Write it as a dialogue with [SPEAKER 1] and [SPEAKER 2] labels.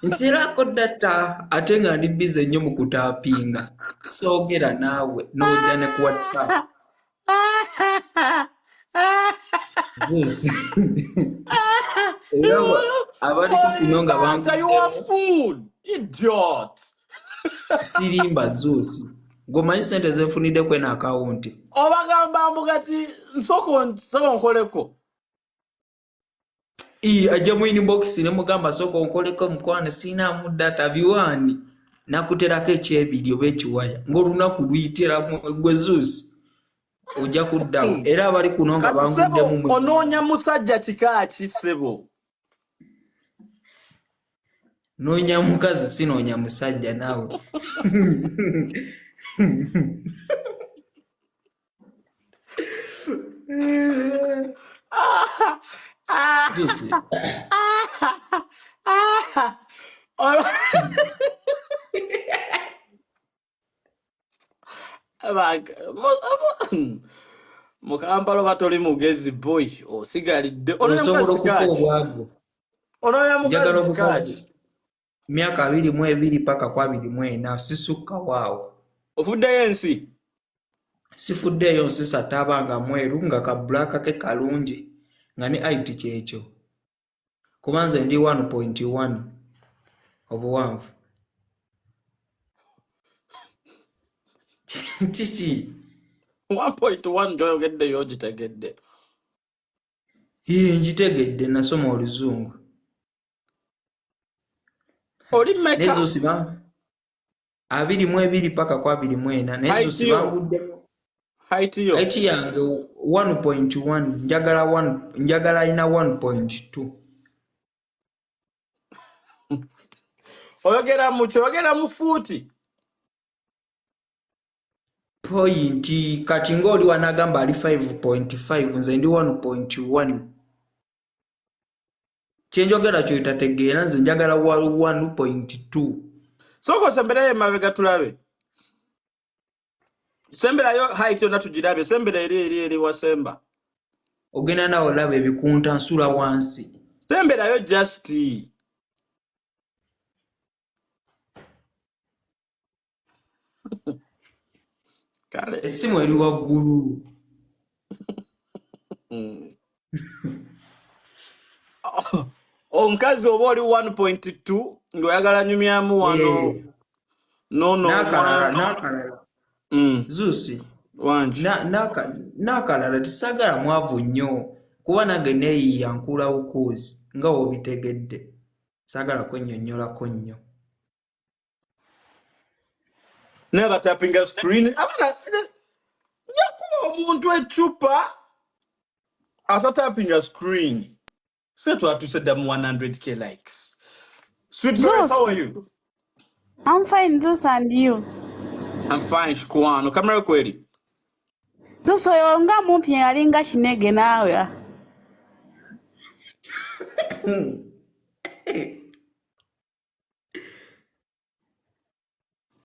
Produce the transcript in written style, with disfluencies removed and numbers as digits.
[SPEAKER 1] Nsirako data ate nga ndi busy nnyo mu kutaapinga. Soogera naawe n'ojja ne ku WhatsApp. Yes. Era abaliko kuno nga
[SPEAKER 2] banguddemu. Idiot.
[SPEAKER 1] Sirimba Zuusi. Gomanyi sente ze nfunidde kwena akawunti.
[SPEAKER 2] Obagamba mbugati nsoko nkoleko.
[SPEAKER 1] Ajja mu inbox ne mugamba soko nkoleko mukwane sinaamu data biwaani. Nakuterako ekyebiri oba ekiwaya. Ng'olunaku luyitiramu gwe Zuusi. Ojja kuddawo. Era abali kuno nga banguddemu.
[SPEAKER 2] Onoonya musajja kika ki ssebo?
[SPEAKER 1] Noonya mukazi sinoonya musajja naawe. Zuusi.
[SPEAKER 2] Mu Kampala batoli mugezi boy osigalidde.
[SPEAKER 1] Osobola okufa obwavu.
[SPEAKER 2] Onoonya mukazi kikaaki?
[SPEAKER 1] Myaka 22 paka kwa 24 sisukka waawo.
[SPEAKER 2] Ofuddeyo ensi?
[SPEAKER 1] Sifuddeyo nsi satabanga mweru nga ka black ke kalungi nga ne IT kyekyo. Kubanze ndi 1.1 obuwanvu. Titi
[SPEAKER 2] 1.1 joyogedde yogitegedde.
[SPEAKER 1] Njitegedde nasoma oluzungu.
[SPEAKER 2] Oli mmeka?
[SPEAKER 1] Nezo siba 22 paka kwa 24 nezo sibanguddemu.
[SPEAKER 2] Height yo?
[SPEAKER 1] Height yange 1.1 njagala ina 1.2.
[SPEAKER 2] Oyogera mu fuuti?
[SPEAKER 1] Pointi kati ng'oli wanagamba ali 5.5 nze ndi 1.1. Kyenjogera kyo itategeera nze njagala 1.2.
[SPEAKER 2] Soko semberayo emabega tulabe. Semberayo height yonna tugirabe. Sembera eri wasemba.
[SPEAKER 1] Ogenda nawe olaba ebikunta nsula wansi.
[SPEAKER 2] Semberayo just. Kale.
[SPEAKER 1] Essimu eri waggulu.
[SPEAKER 2] Omukazi oba oli 1.2 ng'oyagala nyumyamu wano. No.
[SPEAKER 1] Nakalala. Zuusi.
[SPEAKER 2] Wangi.
[SPEAKER 1] Nakalala tisagala mwavu nnyo. Kuba nange neeyiya nkula ukuuzi nga wobitegedde. Sagala kwennyonnyolako nnyo.
[SPEAKER 2] Never tapping a screen. Yakuba omuntu ecupa asa tapping a screen. So to said them 100k likes. Sweet girl, how are you?
[SPEAKER 3] I'm fine, Zeus, and you?
[SPEAKER 2] I'm fine, Shkwano. Kamera kweli.
[SPEAKER 3] Zeus, oyonga mupi alinga Shinege nawe.